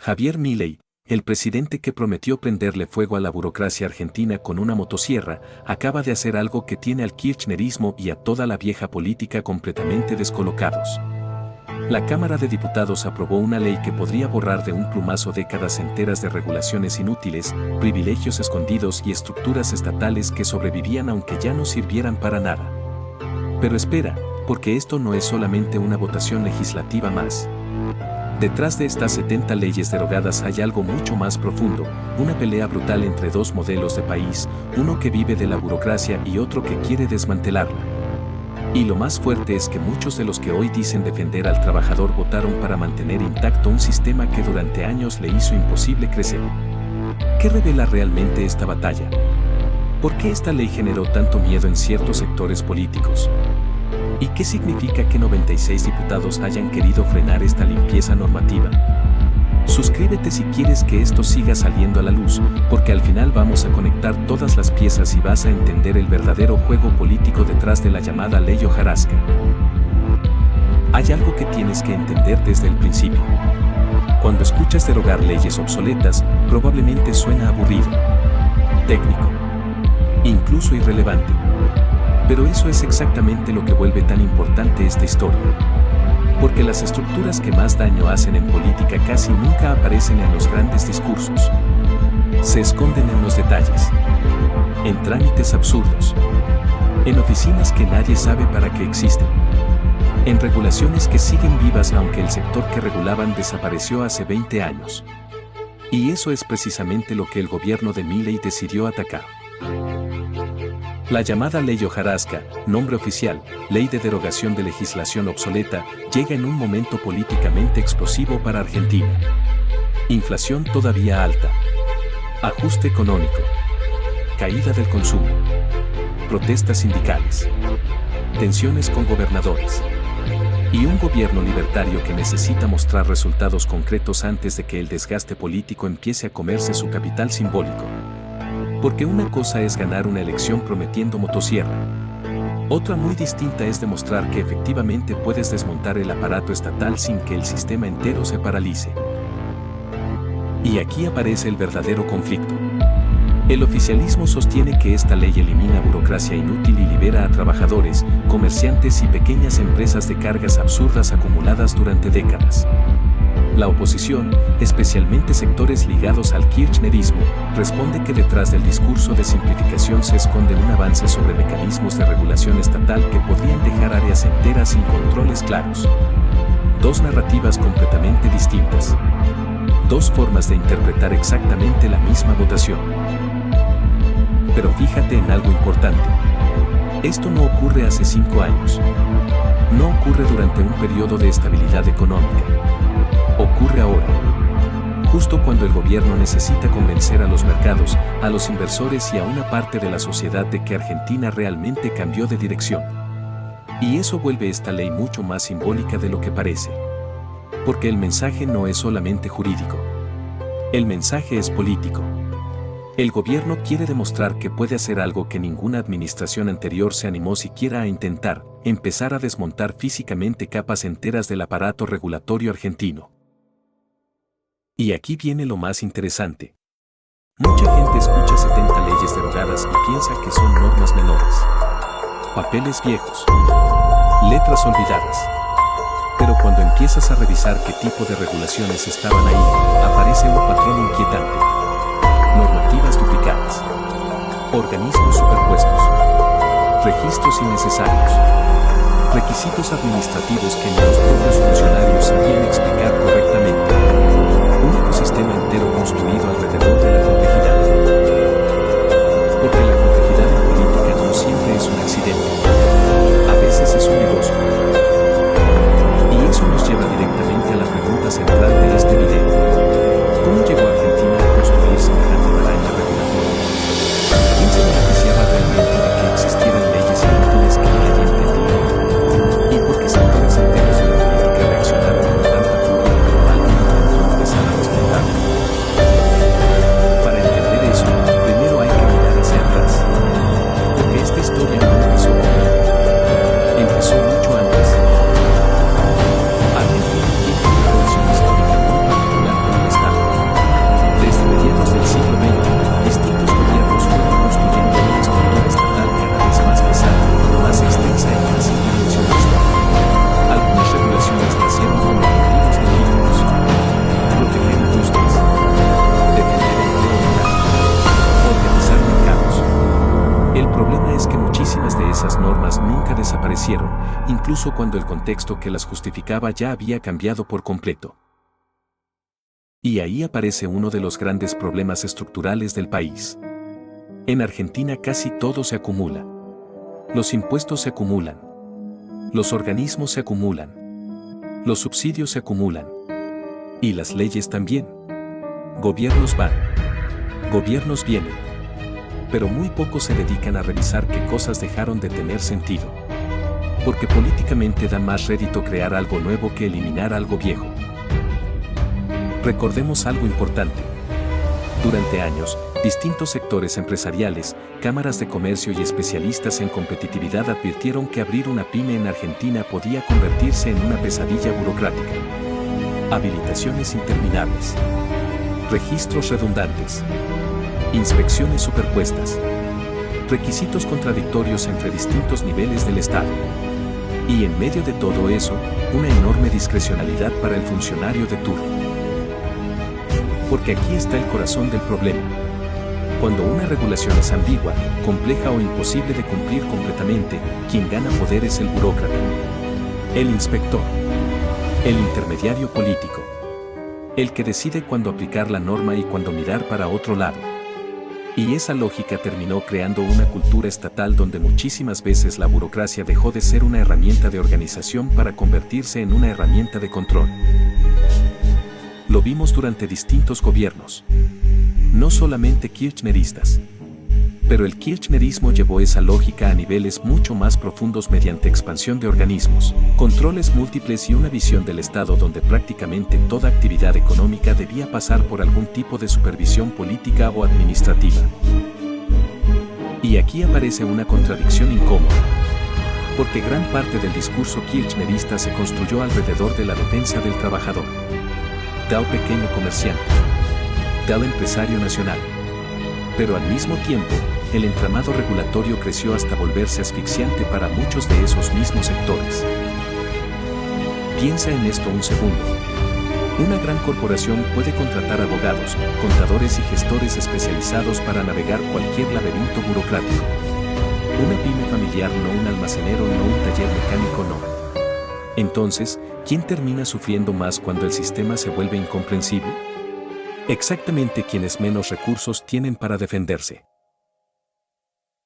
Javier Milei, el presidente que prometió prenderle fuego a la burocracia argentina con una motosierra, acaba de hacer algo que tiene al kirchnerismo y a toda la vieja política completamente descolocados. La Cámara de Diputados aprobó una ley que podría borrar de un plumazo décadas enteras de regulaciones inútiles, privilegios escondidos y estructuras estatales que sobrevivían aunque ya no sirvieran para nada. Pero espera, porque esto no es solamente una votación legislativa más. Detrás de estas 70 leyes derogadas hay algo mucho más profundo, una pelea brutal entre dos modelos de país, uno que vive de la burocracia y otro que quiere desmantelarla. Y lo más fuerte es que muchos de los que hoy dicen defender al trabajador votaron para mantener intacto un sistema que durante años le hizo imposible crecer. ¿Qué revela realmente esta batalla? ¿Por qué esta ley generó tanto miedo en ciertos sectores políticos? ¿Y qué significa que 96 diputados hayan querido frenar esta limpieza normativa? Suscríbete si quieres que esto siga saliendo a la luz, porque al final vamos a conectar todas las piezas y vas a entender el verdadero juego político detrás de la llamada Ley Hojarasca. Hay algo que tienes que entender desde el principio. Cuando escuchas derogar leyes obsoletas, probablemente suena aburrido, técnico, incluso irrelevante. Pero eso es exactamente lo que vuelve tan importante esta historia. Porque las estructuras que más daño hacen en política casi nunca aparecen en los grandes discursos. Se esconden en los detalles. En trámites absurdos. En oficinas que nadie sabe para qué existen. En regulaciones que siguen vivas aunque el sector que regulaban desapareció hace 20 años. Y eso es precisamente lo que el gobierno de Milei decidió atacar. La llamada Ley Hojarasca, nombre oficial, Ley de Derogación de Legislación Obsoleta, llega en un momento políticamente explosivo para Argentina. Inflación todavía alta. Ajuste económico. Caída del consumo. Protestas sindicales. Tensiones con gobernadores. Y un gobierno libertario que necesita mostrar resultados concretos antes de que el desgaste político empiece a comerse su capital simbólico. Porque una cosa es ganar una elección prometiendo motosierra. Otra muy distinta es demostrar que efectivamente puedes desmontar el aparato estatal sin que el sistema entero se paralice. Y aquí aparece el verdadero conflicto. El oficialismo sostiene que esta ley elimina burocracia inútil y libera a trabajadores, comerciantes y pequeñas empresas de cargas absurdas acumuladas durante décadas. La oposición, especialmente sectores ligados al kirchnerismo, responde que detrás del discurso de simplificación se esconde un avance sobre mecanismos de regulación estatal que podrían dejar áreas enteras sin controles claros. Dos narrativas completamente distintas. Dos formas de interpretar exactamente la misma votación. Pero fíjate en algo importante. Esto no ocurre hace 5 años. No ocurre durante un periodo de estabilidad económica. Ocurre ahora. Justo cuando el gobierno necesita convencer a los mercados, a los inversores y a una parte de la sociedad de que Argentina realmente cambió de dirección. Y eso vuelve esta ley mucho más simbólica de lo que parece. Porque el mensaje no es solamente jurídico. El mensaje es político. El gobierno quiere demostrar que puede hacer algo que ninguna administración anterior se animó siquiera a intentar, empezar a desmontar físicamente capas enteras del aparato regulatorio argentino. Y aquí viene lo más interesante. Mucha gente escucha 70 leyes derogadas y piensa que son normas menores. Papeles viejos. Letras olvidadas. Pero cuando empiezas a revisar qué tipo de regulaciones estaban ahí, aparece un patrón inquietante. Normativas duplicadas. Organismos superpuestos. Registros innecesarios. Requisitos administrativos que ni los propios funcionarios sabían explicar correctamente. Un ecosistema entero construido alrededor de la complejidad. Porque la complejidad en política no siempre es un accidente. A veces es un negocio. Y eso nos lleva directamente a la pregunta central de este video. ¿Cómo llegó Argentina a construir semejante maraña regulatoria? ¿Quién se beneficiaba realmente de que existieran leyes inútiles que nadie entendía? ¿Y por qué sectores enteros de la política reaccionaron con tanta furia cuando alguien desaparecieron, incluso cuando el contexto que las justificaba ya había cambiado por completo. Y ahí aparece uno de los grandes problemas estructurales del país. En Argentina casi todo se acumula. Los impuestos se acumulan. Los organismos se acumulan. Los subsidios se acumulan. Y las leyes también. Gobiernos van. Gobiernos vienen. Pero muy pocos se dedican a revisar qué cosas dejaron de tener sentido. Porque políticamente da más rédito crear algo nuevo que eliminar algo viejo. Recordemos algo importante. Durante años, distintos sectores empresariales, cámaras de comercio y especialistas en competitividad advirtieron que abrir una pyme en Argentina podía convertirse en una pesadilla burocrática. Habilitaciones interminables. Registros redundantes. Inspecciones superpuestas. Requisitos contradictorios entre distintos niveles del Estado. Y en medio de todo eso, una enorme discrecionalidad para el funcionario de turno. Porque aquí está el corazón del problema. Cuando una regulación es ambigua, compleja o imposible de cumplir completamente, quien gana poder es el burócrata. El inspector. El intermediario político. El que decide cuándo aplicar la norma y cuándo mirar para otro lado. Y esa lógica terminó creando una cultura estatal donde muchísimas veces la burocracia dejó de ser una herramienta de organización para convertirse en una herramienta de control. Lo vimos durante distintos gobiernos. No solamente kirchneristas. Pero el kirchnerismo llevó esa lógica a niveles mucho más profundos mediante expansión de organismos, controles múltiples y una visión del Estado donde prácticamente toda actividad económica debía pasar por algún tipo de supervisión política o administrativa. Y aquí aparece una contradicción incómoda. Porque gran parte del discurso kirchnerista se construyó alrededor de la defensa del trabajador, del pequeño comerciante, del empresario nacional. Pero al mismo tiempo, el entramado regulatorio creció hasta volverse asfixiante para muchos de esos mismos sectores. Piensa en esto un segundo. Una gran corporación puede contratar abogados, contadores y gestores especializados para navegar cualquier laberinto burocrático. Una pyme familiar, no un almacenero, no un taller mecánico, no. Entonces, ¿quién termina sufriendo más cuando el sistema se vuelve incomprensible? Exactamente quienes menos recursos tienen para defenderse.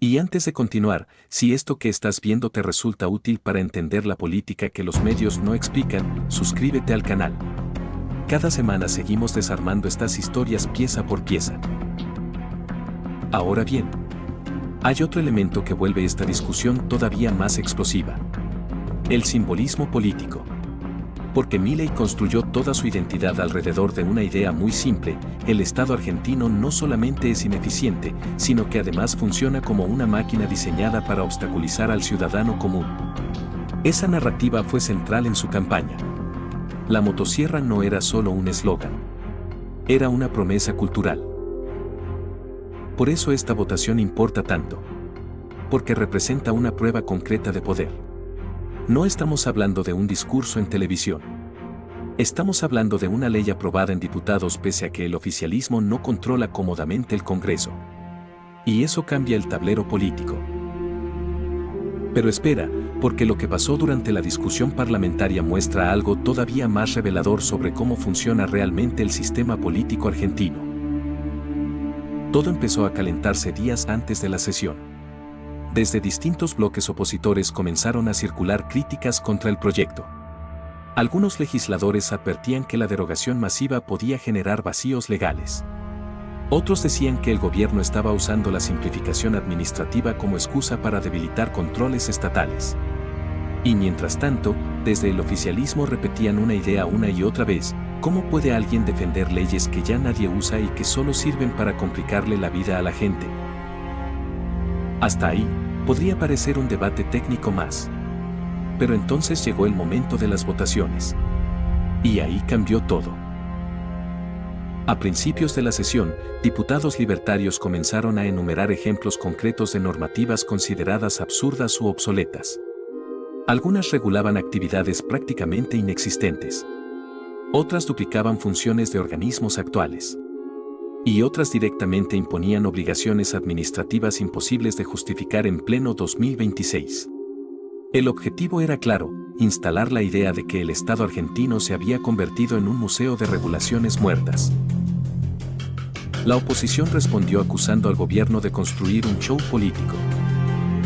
Y antes de continuar, si esto que estás viendo te resulta útil para entender la política que los medios no explican, suscríbete al canal. Cada semana seguimos desarmando estas historias pieza por pieza. Ahora bien, hay otro elemento que vuelve esta discusión todavía más explosiva. El simbolismo político. Porque Milei construyó toda su identidad alrededor de una idea muy simple: el Estado argentino no solamente es ineficiente, sino que además funciona como una máquina diseñada para obstaculizar al ciudadano común. Esa narrativa fue central en su campaña. La motosierra no era solo un eslogan. Era una promesa cultural. Por eso esta votación importa tanto. Porque representa una prueba concreta de poder. No estamos hablando de un discurso en televisión. Estamos hablando de una ley aprobada en diputados pese a que el oficialismo no controla cómodamente el Congreso. Y eso cambia el tablero político. Pero espera, porque lo que pasó durante la discusión parlamentaria muestra algo todavía más revelador sobre cómo funciona realmente el sistema político argentino. Todo empezó a calentarse días antes de la sesión. Desde distintos bloques opositores comenzaron a circular críticas contra el proyecto. Algunos legisladores advertían que la derogación masiva podía generar vacíos legales. Otros decían que el gobierno estaba usando la simplificación administrativa como excusa para debilitar controles estatales. Y mientras tanto, desde el oficialismo repetían una idea una y otra vez: ¿cómo puede alguien defender leyes que ya nadie usa y que solo sirven para complicarle la vida a la gente? Hasta ahí, podría parecer un debate técnico más. Pero entonces llegó el momento de las votaciones. Y ahí cambió todo. A principios de la sesión, diputados libertarios comenzaron a enumerar ejemplos concretos de normativas consideradas absurdas u obsoletas. Algunas regulaban actividades prácticamente inexistentes. Otras duplicaban funciones de organismos actuales. Y otras directamente imponían obligaciones administrativas imposibles de justificar en pleno 2026. El objetivo era claro: instalar la idea de que el Estado argentino se había convertido en un museo de regulaciones muertas. La oposición respondió acusando al gobierno de construir un show político.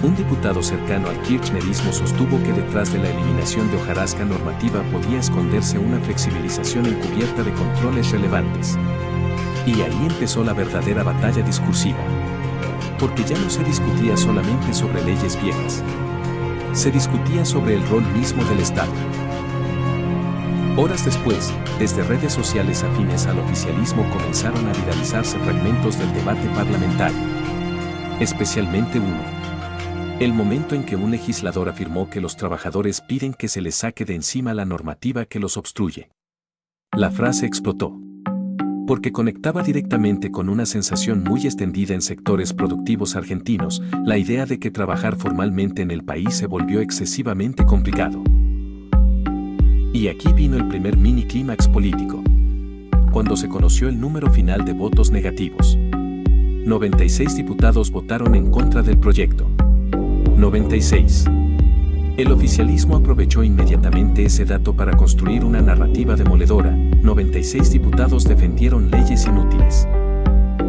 Un diputado cercano al kirchnerismo sostuvo que detrás de la eliminación de hojarasca normativa podía esconderse una flexibilización encubierta de controles relevantes. Y ahí empezó la verdadera batalla discursiva. Porque ya no se discutía solamente sobre leyes viejas. Se discutía sobre el rol mismo del Estado. Horas después, desde redes sociales afines al oficialismo comenzaron a viralizarse fragmentos del debate parlamentario. Especialmente uno. El momento en que un legislador afirmó que los trabajadores piden que se les saque de encima la normativa que los obstruye. La frase explotó. Porque conectaba directamente con una sensación muy extendida en sectores productivos argentinos, la idea de que trabajar formalmente en el país se volvió excesivamente complicado. Y aquí vino el primer mini clímax político. Cuando se conoció el número final de votos negativos. 96 diputados votaron en contra del proyecto. 96. El oficialismo aprovechó inmediatamente ese dato para construir una narrativa demoledora. 96 diputados defendieron leyes inútiles.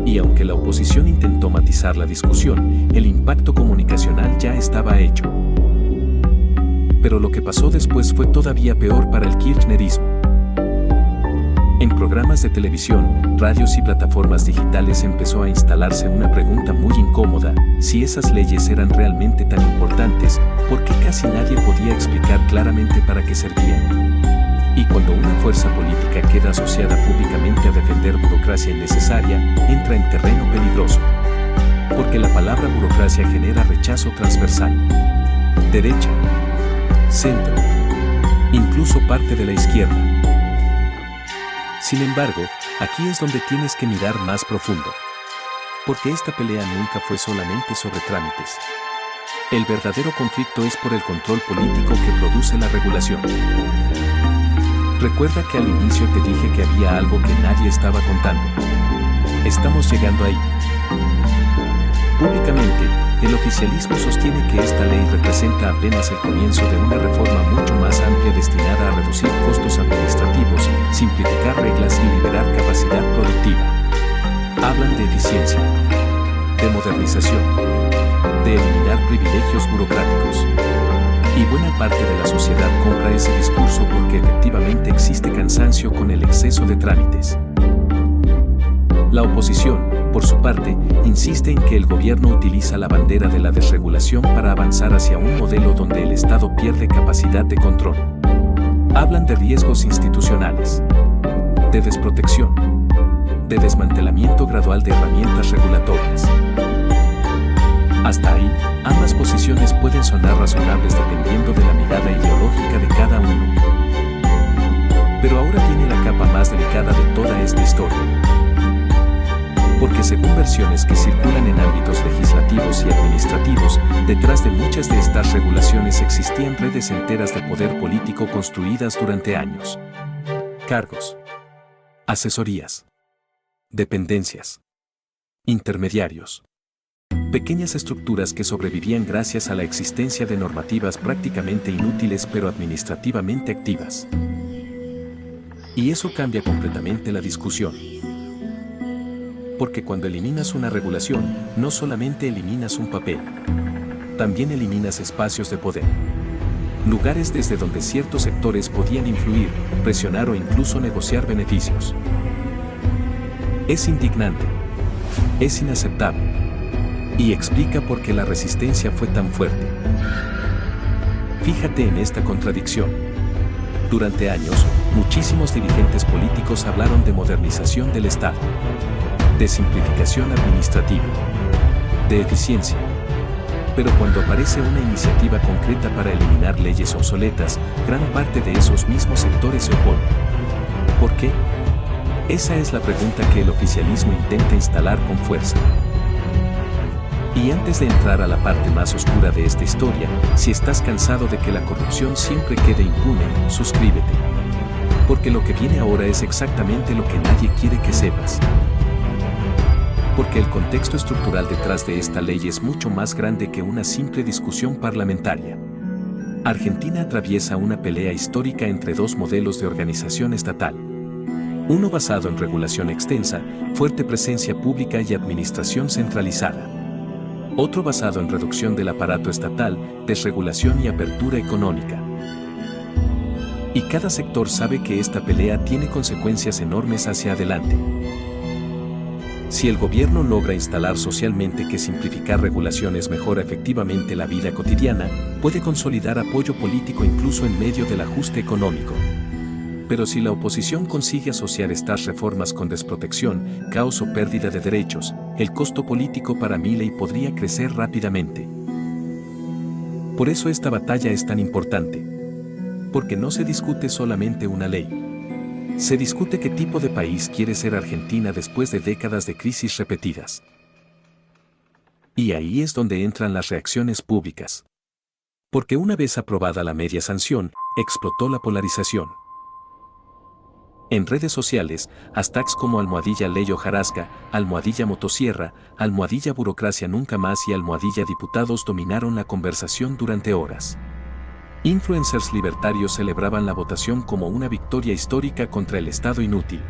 Y aunque la oposición intentó matizar la discusión, el impacto comunicacional ya estaba hecho. Pero lo que pasó después fue todavía peor para el kirchnerismo. En programas de televisión, radios y plataformas digitales empezó a instalarse una pregunta muy incómoda: si esas leyes eran realmente tan importantes, ¿por qué casi nadie podía explicar claramente para qué servían? Y cuando una fuerza política queda asociada públicamente a defender burocracia innecesaria, entra en terreno peligroso. Porque la palabra burocracia genera rechazo transversal. Derecha, centro, incluso parte de la izquierda. Sin embargo, aquí es donde tienes que mirar más profundo. Porque esta pelea nunca fue solamente sobre trámites. El verdadero conflicto es por el control político que produce la regulación. Recuerda que al inicio te dije que había algo que nadie estaba contando. Estamos llegando ahí. Públicamente, el oficialismo sostiene que esta ley representa apenas el comienzo de una reforma mucho más amplia destinada a reducir costos administrativos, simplificar reglas y liberar capacidad productiva. Hablan de eficiencia, de modernización, de eliminar privilegios burocráticos. Y buena parte de la sociedad compra ese discurso porque efectivamente existe cansancio con el exceso de trámites. La oposición, por su parte, insiste en que el gobierno utiliza la bandera de la desregulación para avanzar hacia un modelo donde el Estado pierde capacidad de control. Hablan de riesgos institucionales, de desprotección, de desmantelamiento gradual de herramientas regulatorias. Hasta ahí, ambas posiciones pueden sonar razonables dependiendo de la mirada ideológica de cada uno. Pero ahora viene la capa más delicada de toda esta historia. Porque según versiones que circulan en ámbitos legislativos y administrativos, detrás de muchas de estas regulaciones existían redes enteras de poder político construidas durante años. Cargos, asesorías, dependencias, intermediarios. Pequeñas estructuras que sobrevivían gracias a la existencia de normativas prácticamente inútiles pero administrativamente activas. Y eso cambia completamente la discusión. Porque cuando eliminas una regulación, no solamente eliminas un papel, también eliminas espacios de poder. Lugares desde donde ciertos sectores podían influir, presionar o incluso negociar beneficios. Es indignante. Es inaceptable. Y explica por qué la resistencia fue tan fuerte. Fíjate en esta contradicción. Durante años, muchísimos dirigentes políticos hablaron de modernización del Estado, de simplificación administrativa, de eficiencia. Pero cuando aparece una iniciativa concreta para eliminar leyes obsoletas, gran parte de esos mismos sectores se oponen. ¿Por qué? Esa es la pregunta que el oficialismo intenta instalar con fuerza. Y antes de entrar a la parte más oscura de esta historia, si estás cansado de que la corrupción siempre quede impune, suscríbete. Porque lo que viene ahora es exactamente lo que nadie quiere que sepas. Porque el contexto estructural detrás de esta ley es mucho más grande que una simple discusión parlamentaria. Argentina atraviesa una pelea histórica entre dos modelos de organización estatal. Uno basado en regulación extensa, fuerte presencia pública y administración centralizada. Otro basado en reducción del aparato estatal, desregulación y apertura económica. Y cada sector sabe que esta pelea tiene consecuencias enormes hacia adelante. Si el gobierno logra instalar socialmente que simplificar regulaciones mejora efectivamente la vida cotidiana, puede consolidar apoyo político incluso en medio del ajuste económico. Pero si la oposición consigue asociar estas reformas con desprotección, caos o pérdida de derechos, el costo político para Milei podría crecer rápidamente. Por eso esta batalla es tan importante. Porque no se discute solamente una ley. Se discute qué tipo de país quiere ser Argentina después de décadas de crisis repetidas. Y ahí es donde entran las reacciones públicas. Porque una vez aprobada la media sanción, explotó la polarización. En redes sociales, hashtags como #Ley Hojarasca, #Motosierra, #Burocracia Nunca Más y #Diputados dominaron la conversación durante horas. Influencers libertarios celebraban la votación como una victoria histórica contra el Estado inútil.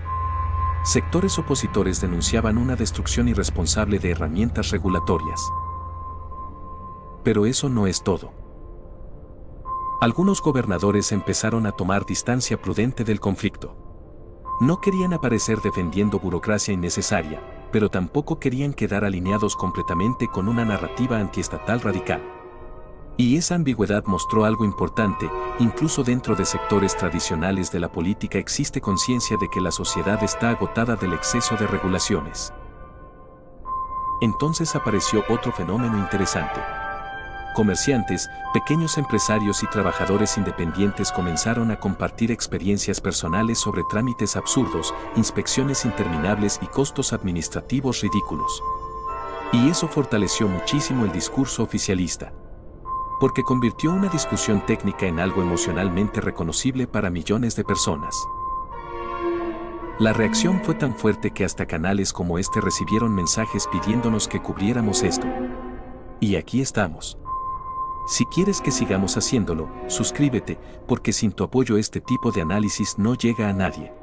Sectores opositores denunciaban una destrucción irresponsable de herramientas regulatorias. Pero eso no es todo. Algunos gobernadores empezaron a tomar distancia prudente del conflicto. No querían aparecer defendiendo burocracia innecesaria, pero tampoco querían quedar alineados completamente con una narrativa antiestatal radical. Y esa ambigüedad mostró algo importante, incluso dentro de sectores tradicionales de la política existe conciencia de que la sociedad está agotada del exceso de regulaciones. Entonces apareció otro fenómeno interesante. Comerciantes, pequeños empresarios y trabajadores independientes comenzaron a compartir experiencias personales sobre trámites absurdos, inspecciones interminables y costos administrativos ridículos. Y eso fortaleció muchísimo el discurso oficialista. Porque convirtió una discusión técnica en algo emocionalmente reconocible para millones de personas. La reacción fue tan fuerte que hasta canales como este recibieron mensajes pidiéndonos que cubriéramos esto. Y aquí estamos. Si quieres que sigamos haciéndolo, suscríbete, porque sin tu apoyo este tipo de análisis no llega a nadie.